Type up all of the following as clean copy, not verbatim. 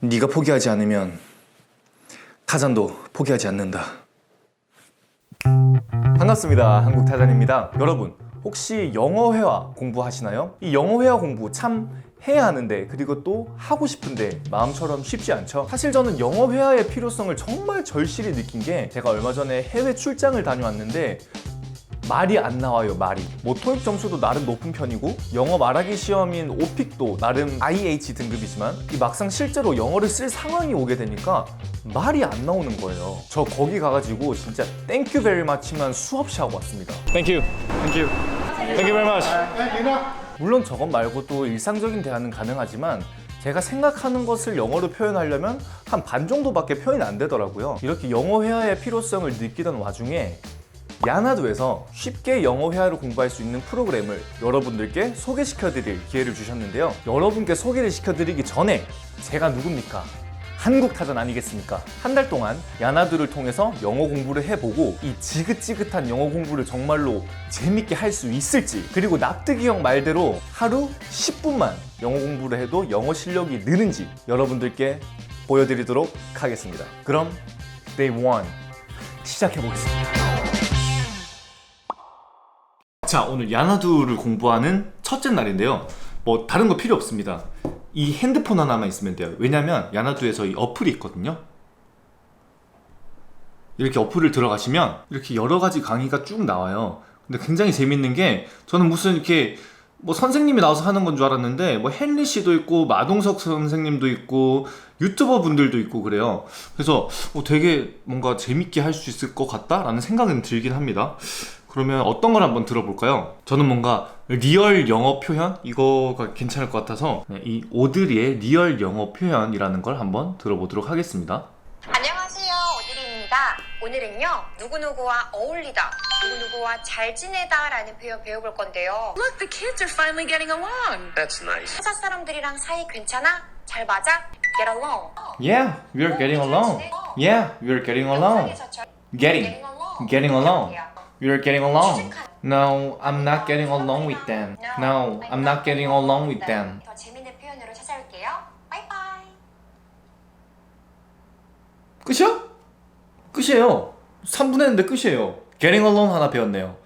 네가 포기하지 않으면 타잔도 포기하지 않는다. 반갑습니다. 한국타잔입니다. 여러분, 혹시 영어 회화 공부하시나요? 이 영어 회화 공부 참 해야 하는데, 그리고 또 하고 싶은데 마음처럼 쉽지 않죠? 사실 저는 영어 회화의 필요성을 정말 절실히 느낀 게, 제가 얼마 전에 해외 출장을 다녀왔는데 말이 안 나와요. 말이. 뭐 토익 점수도 나름 높은 편이고, 영어 말하기 시험인 오픽도 나름 IH 등급이지만, 이 막상 실제로 영어를 쓸 상황이 오게 되니까 말이 안 나오는 거예요. 저 거기 가가지고 진짜 땡큐 베리 마치만 수없이 하고 왔습니다. 땡큐. 땡큐. 땡큐 베리 마치. 물론 저것 말고도 일상적인 대화는 가능하지만, 제가 생각하는 것을 영어로 표현하려면 한 반 정도밖에 표현이 안 되더라고요. 이렇게 영어 회화의 필요성을 느끼던 와중에 야나두에서 쉽게 영어 회화를 공부할 수 있는 프로그램을 여러분들께 소개시켜드릴 기회를 주셨는데요. 여러분께 소개를 시켜드리기 전에 제가 누굽니까? 한국타잔 아니겠습니까? 한 달 동안 야나두를 통해서 영어 공부를 해보고, 이 지긋지긋한 영어 공부를 정말로 재밌게 할 수 있을지, 그리고 납득이 형 말대로 하루 10분만 영어 공부를 해도 영어 실력이 느는지 여러분들께 보여드리도록 하겠습니다. 그럼 Day 1 시작해보겠습니다. 자, 오늘 야나두를 공부하는 첫째 날인데요. 뭐 다른 거 필요 없습니다. 이 핸드폰 하나만 있으면 돼요. 왜냐면 야나두에서 이 어플이 있거든요. 이렇게 어플을 들어가시면 이렇게 여러 가지 강의가 쭉 나와요. 근데 굉장히 재밌는 게, 저는 무슨 이렇게 뭐 선생님이 나와서 하는 건 줄 알았는데, 뭐 헨리 씨도 있고 마동석 선생님도 있고 유튜버 분들도 있고 그래요. 그래서 되게 뭔가 재밌게 할 수 있을 것 같다라는 생각은 들긴 합니다. 그러면 어떤 걸 한번 들어볼까요? 저는 뭔가 리얼 영어 표현? 이거가 괜찮을 것 같아서 이 오드리의 리얼 영어 표현이라는 걸 한번 들어보도록 하겠습니다. 안녕하세요, 오드리입니다. 오늘은요, 누구누구와 어울리다, 누구누구와 잘 지내다 라는 표현 배워볼 건데요. Look, the kids are finally getting along. That's nice. 회사 사람들이랑 사이 괜찮아? 잘 맞아? Get along. Yeah, we're getting along. Yeah, we're getting along. Getting along. We're getting along. No, I'm not getting along with them. No, I'm not getting along with them. 더 재밌는 표현으로 찾아올게요. 바이바이. 끝이야? 끝이에요. 3분 했는데 끝이에요. Getting along 하나 배웠네요.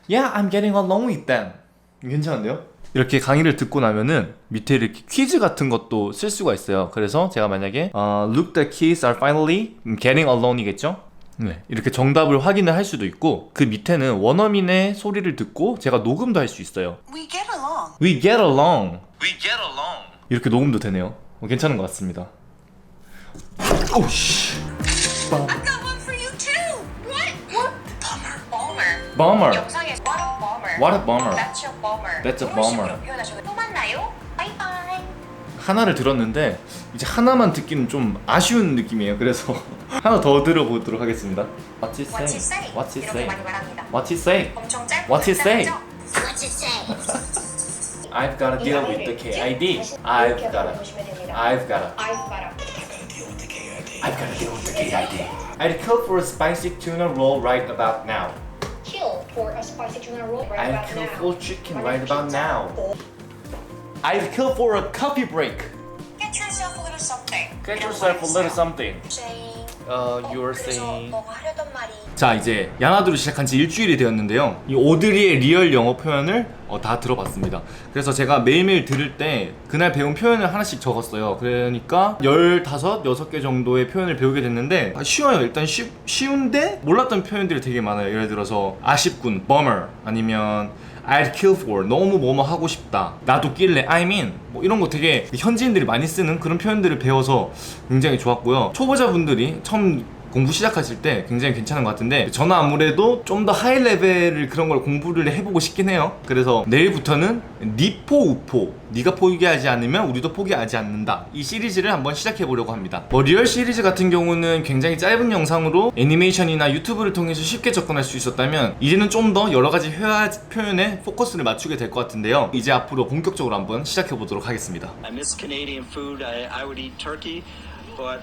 Yeah, I'm getting along with them. 괜찮은데요? 이렇게 강의를 듣고 나면은 밑에 이렇게 퀴즈 같은 것도 쓸 수가 있어요. 그래서 제가 만약에 Look, the kids are finally getting along이겠죠? 네, 이렇게 정답을 확인을 할 수도 있고, 그 밑에는 원어민의 소리를 듣고 제가 녹음도 할 수 있어요. We get along. We get along. We get along. 이렇게 녹음도 되네요. 괜찮은 것 같습니다. 오씨. I've got one for you too. What? What? Bummer. Bummer. 영상에서 What a bummer. What a bummer. That's a bummer. That's a 이런 식으로 bummer. 표현하셔도 또 만나요. 바이바이. 하나를 들었는데 이제 하나만 듣기는 좀 아쉬운 느낌이에요. 그래서 하나 더 들어보도록 하겠습니다. What's it What's say? it say? What's it 이렇게 say? 많이 말합니다. What's it say? 엄청 짧고 What's it say? 간단하죠? What's it say? I've gotta deal with the KID. 이렇게 보시면 됩니다. I've gotta deal with the KID. I'd kill for a spicy tuna roll right about now. Kill for a spicy tuna roll right I'd about kill now. for chicken right about now. I'd kill for a coffee break. Get yourself a little something. Get yourself a little something. Saying. You're 그래서 saying. 너가 하려던 말이. 자, 이제 야나두를 시작한 지 일주일이 되었는데요. 이 오드리의 리얼 영어 표현을 다 들어봤습니다. 그래서 제가 매일매일 들을 때 그날 배운 표현을 하나씩 적었어요. 그러니까 15, 6개 정도의 표현을 배우게 됐는데 쉬워요. 일단 쉬운데 몰랐던 표현들이 되게 많아요. 예를 들어서 아쉽군, bummer, 아니면 I'd kill for, 너무 뭐뭐 하고 싶다, 나도 낄래, I mean, 뭐 이런 거 되게 현지인들이 많이 쓰는 그런 표현들을 배워서 굉장히 좋았고요. 초보자분들이 처음 공부 시작하실 때 굉장히 괜찮은 것 같은데, 저는 아무래도 좀 더 하이 레벨을 그런 걸 공부를 해보고 싶긴 해요. 그래서 내일부터는 니포 우포, 네가 포기하지 않으면 우리도 포기하지 않는다, 이 시리즈를 한번 시작해 보려고 합니다. 뭐 리얼 시리즈 같은 경우는 굉장히 짧은 영상으로 애니메이션이나 유튜브를 통해서 쉽게 접근할 수 있었다면, 이제는 좀 더 여러 가지 회화 표현에 포커스를 맞추게 될 것 같은데요. 이제 앞으로 본격적으로 한번 시작해 보도록 하겠습니다. I miss Canadian food. I would eat turkey, but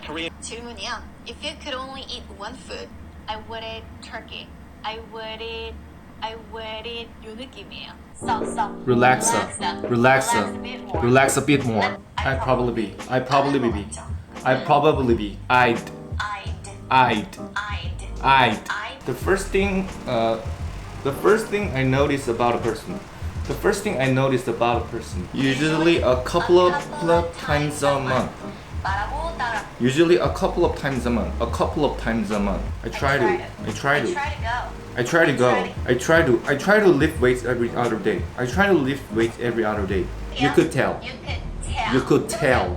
Korean. 질문이요. If you could only eat one food, I would eat turkey. I would eat I wear it 요 느낌이에요. So. Relax a a bit more. relax a bit more. I'd probably be. I'd probably be. I'd probably be. I'd. The first thing I notice about a person. The first thing I noticed about a person. Usually a couple of times a month. 말하고 따라. Usually a couple of times a month. A couple of times a month. I try to lift weights every other day. I try to lift weights every other day. You could tell. You could tell.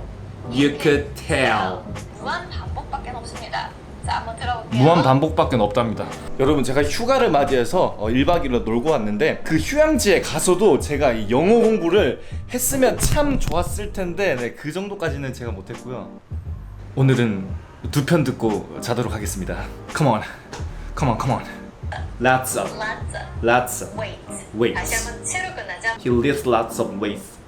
You could tell. 무한 반복밖에 없습니다. 자, 한번 들어볼게요. 무한 반복밖에 없답니다. 여러분 제가 휴가를 맞이해서 1박 2일로 놀고 왔는데 그 휴양지에 가서도 제가 이 영어 공부를 했으면 참 좋았을 텐데 네, 그 정도까지는 제가 못했고요. 오늘은 두 편 듣고 자도록 하겠습니다. Come on. Lots of Wait. 다시 weights. 한번 채로 끝나죠. He lifts lots of weights.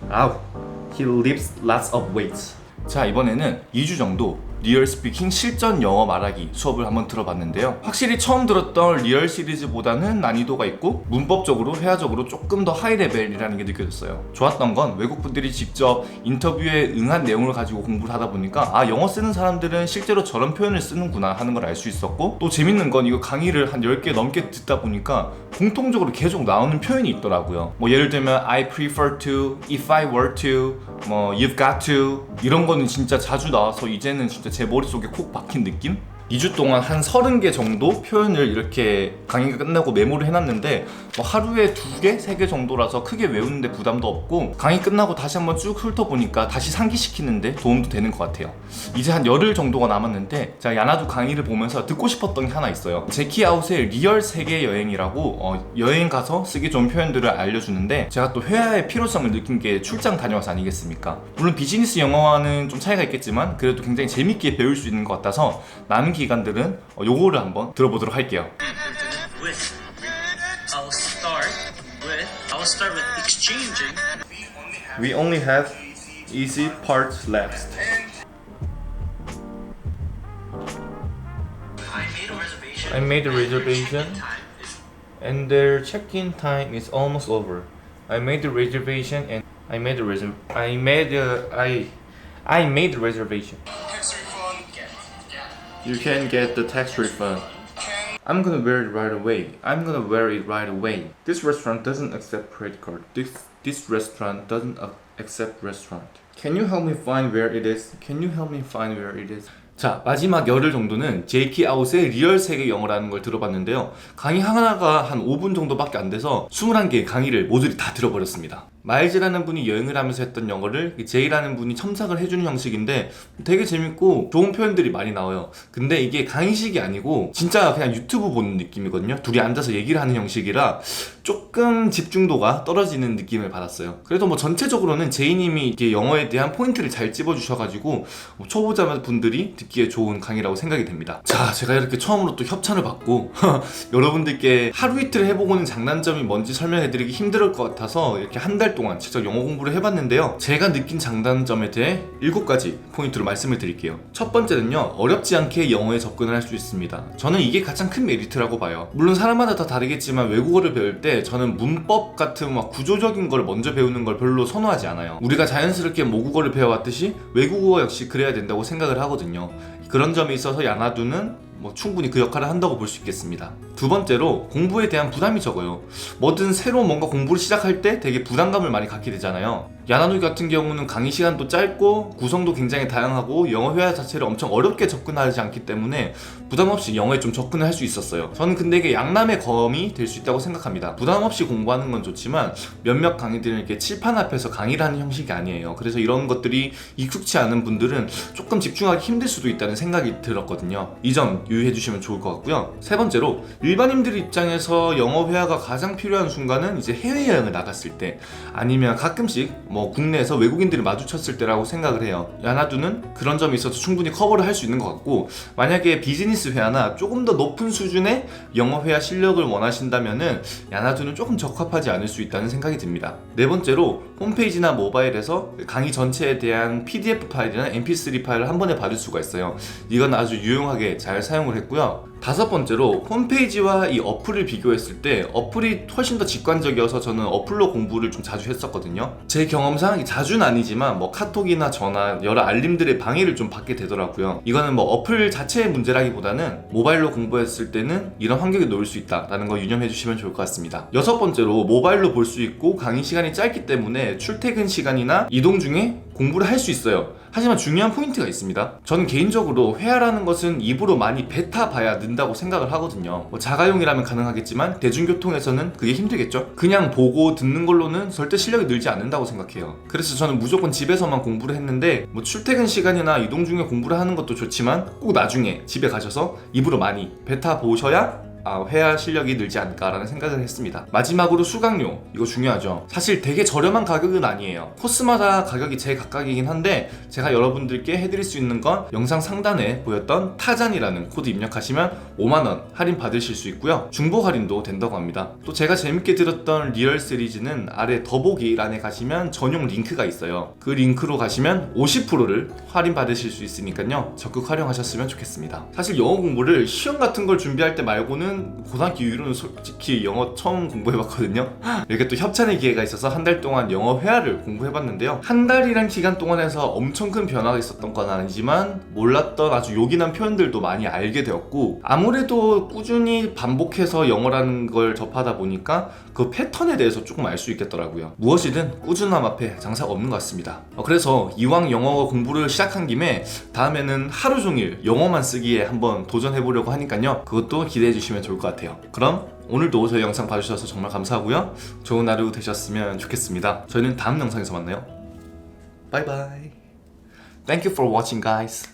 He lifts lots of weights. 자, 이번에는 2주 정도 리얼 스피킹 실전 영어 말하기 수업을 한번 들어봤는데요. 확실히 처음 들었던 리얼 시리즈보다는 난이도가 있고 문법적으로 회화적으로 조금 더 하이 레벨이라는 게 느껴졌어요. 좋았던 건 외국분들이 직접 인터뷰에 응한 내용을 가지고 공부를 하다 보니까 아, 영어 쓰는 사람들은 실제로 저런 표현을 쓰는구나 하는 걸 알 수 있었고, 또 재밌는 건 이거 강의를 한 10개 넘게 듣다 보니까 공통적으로 계속 나오는 표현이 있더라고요. 뭐 예를 들면 I prefer to, if I were to, 뭐 you've got to, 이런 거는 진짜 자주 나와서 이제는 진짜 제 머릿속에 콕 박힌 느낌? 2주 동안 한 30개 정도 표현을 이렇게 강의가 끝나고 메모를 해놨는데 뭐 하루에 2개, 3개 정도라서 크게 외우는데 부담도 없고 강의 끝나고 다시 한번 쭉 훑어보니까 다시 상기시키는데 도움도 되는 것 같아요. 이제 한 열흘 정도가 남았는데 제가 야나두 강의를 보면서 듣고 싶었던 게 하나 있어요. 제키 아웃의 리얼 세계 여행이라고 여행 가서 쓰기 좋은 표현들을 알려주는데 제가 또 회화의 필요성을 느낀 게 출장 다녀와서 아니겠습니까? 물론 비즈니스 영어와는 좀 차이가 있겠지만 그래도 굉장히 재밌게 배울 수 있는 것 같아서 남은 기간들은 요거를 한번 들어보도록 할게요. I'll start with exchanging. We only have easy parts left. I made a reservation and their check-in time is almost over. I made the reservation and I made the reservation. You can get the tax refund. I'm gonna wear it right away. This restaurant doesn't accept credit card. This restaurant doesn't accept restaurant. Can you help me find where it is? 자, 마지막 열흘 정도는 제이키 아웃의 리얼 세계 영어라는 걸 들어봤는데요. 강의 하나가 한 5분 정도밖에 안 돼서 21개의 강의를 모조리 다 들어버렸습니다. 마일즈라는 분이 여행을 하면서 했던 영어를 제이라는 분이 첨삭을 해주는 형식인데 되게 재밌고 좋은 표현들이 많이 나와요. 근데 이게 강의식이 아니고 진짜 그냥 유튜브 보는 느낌이거든요. 둘이 앉아서 얘기를 하는 형식이라 조금 집중도가 떨어지는 느낌을 받았어요. 그래도 뭐 전체적으로는 제이님이 이게 영어에 대한 포인트를 잘 찝어주셔가지고 초보자 분들이 듣기에 좋은 강의라고 생각이 됩니다. 자, 제가 이렇게 처음으로 또 협찬을 받고 여러분들께 하루 이틀 해보고는 장단점이 뭔지 설명해드리기 힘들 것 같아서 이렇게 한 달 동안 직접 영어 공부를 해봤는데요. 제가 느낀 장단점에 대해 7가지 포인트로 말씀을 드릴게요. 첫 번째는요, 어렵지 않게 영어에 접근을 할 수 있습니다. 저는 이게 가장 큰 메리트라고 봐요. 물론 사람마다 다 다르겠지만 외국어를 배울 때 저는 문법 같은 막 구조적인 걸 먼저 배우는 걸 별로 선호하지 않아요. 우리가 자연스럽게 모국어를 배워왔듯이 외국어 역시 그래야 된다고 생각을 하거든요. 그런 점에 있어서 야나두는 충분히 그 역할을 한다고 볼 수 있겠습니다. 두 번째로 공부에 대한 부담이 적어요. 뭐든 새로 뭔가 공부를 시작할 때 되게 부담감을 많이 갖게 되잖아요. 야나두 같은 경우는 강의 시간도 짧고 구성도 굉장히 다양하고 영어 회화 자체를 엄청 어렵게 접근하지 않기 때문에 부담 없이 영어에 좀 접근을 할 수 있었어요. 저는 근데 이게 양남의 검이 될 수 있다고 생각합니다. 부담 없이 공부하는 건 좋지만 몇몇 강의들은 이렇게 칠판 앞에서 강의를 하는 형식이 아니에요. 그래서 이런 것들이 익숙치 않은 분들은 조금 집중하기 힘들 수도 있다는 생각이 들었거든요. 이 점 유의해 주시면 좋을 것 같고요. 세 번째로 일반인들 입장에서 영어 회화가 가장 필요한 순간은 이제 해외여행을 나갔을 때 아니면 가끔씩 뭐 국내에서 외국인들이 마주쳤을 때라고 생각을 해요. 야나두는 그런 점이 있어서 충분히 커버를 할 수 있는 것 같고, 만약에 비즈니스 회화나 조금 더 높은 수준의 영어 회화 실력을 원하신다면은 야나두는 조금 적합하지 않을 수 있다는 생각이 듭니다. 네 번째로 홈페이지나 모바일에서 강의 전체에 대한 PDF 파일이나 MP3 파일을 한 번에 받을 수가 있어요. 이건 아주 유용하게 잘 사용을 했고요. 다섯 번째로 홈페이지와 이 어플을 비교했을 때 어플이 훨씬 더 직관적이어서 저는 어플로 공부를 좀 자주 했었거든요. 제 경험상 자주는 아니지만 뭐 카톡이나 전화 여러 알림들의 방해를 좀 받게 되더라고요. 이거는 뭐 어플 자체의 문제라기보다는 모바일로 공부했을 때는 이런 환경에 놓일 수 있다라는 거 유념해 주시면 좋을 것 같습니다. 여섯 번째로 모바일로 볼 수 있고 강의 시간이 짧기 때문에 출퇴근 시간이나 이동 중에 공부를 할 수 있어요. 하지만 중요한 포인트가 있습니다. 저는 개인적으로 회화라는 것은 입으로 많이 뱉어봐야 는다고 생각을 하거든요. 뭐 자가용이라면 가능하겠지만 대중교통에서는 그게 힘들겠죠? 그냥 보고 듣는 걸로는 절대 실력이 늘지 않는다고 생각해요. 그래서 저는 무조건 집에서만 공부를 했는데 뭐 출퇴근 시간이나 이동 중에 공부를 하는 것도 좋지만 꼭 나중에 집에 가셔서 입으로 많이 뱉어보셔야 회화 실력이 늘지 않을까라는 생각을 했습니다. 마지막으로 수강료, 이거 중요하죠. 사실 되게 저렴한 가격은 아니에요. 코스마다 가격이 제각각이긴 한데 제가 여러분들께 해드릴 수 있는 건 영상 상단에 보였던 타잔이라는 코드 입력하시면 5만원 할인 받으실 수 있고요. 중복 할인도 된다고 합니다. 또 제가 재밌게 들었던 리얼 시리즈는 아래 더보기란에 가시면 전용 링크가 있어요. 그 링크로 가시면 50%를 할인 받으실 수 있으니까요. 적극 활용하셨으면 좋겠습니다. 사실 영어 공부를 시험 같은 걸 준비할 때 말고는 고등학교 이후로는 솔직히 영어 처음 공부해봤거든요. 이렇게 또 협찬의 기회가 있어서 한 달 동안 영어 회화를 공부해봤는데요. 한 달이란 기간 동안에서 엄청 큰 변화가 있었던 건 아니지만 몰랐던 아주 요긴한 표현들도 많이 알게 되었고, 아무래도 꾸준히 반복해서 영어라는 걸 접하다 보니까 그 패턴에 대해서 조금 알 수 있겠더라고요. 무엇이든 꾸준함 앞에 장사가 없는 것 같습니다. 그래서 이왕 영어 공부를 시작한 김에 다음에는 하루 종일 영어만 쓰기에 한번 도전해보려고 하니까요. 그것도 기대해주시면 좋을 것 같아요. 그럼 오늘도 저희 영상 봐주셔서 정말 감사하고요. 좋은 하루 되셨으면 좋겠습니다. 저희는 다음 영상에서 만나요. 바이바이. Thank you for watching, guys.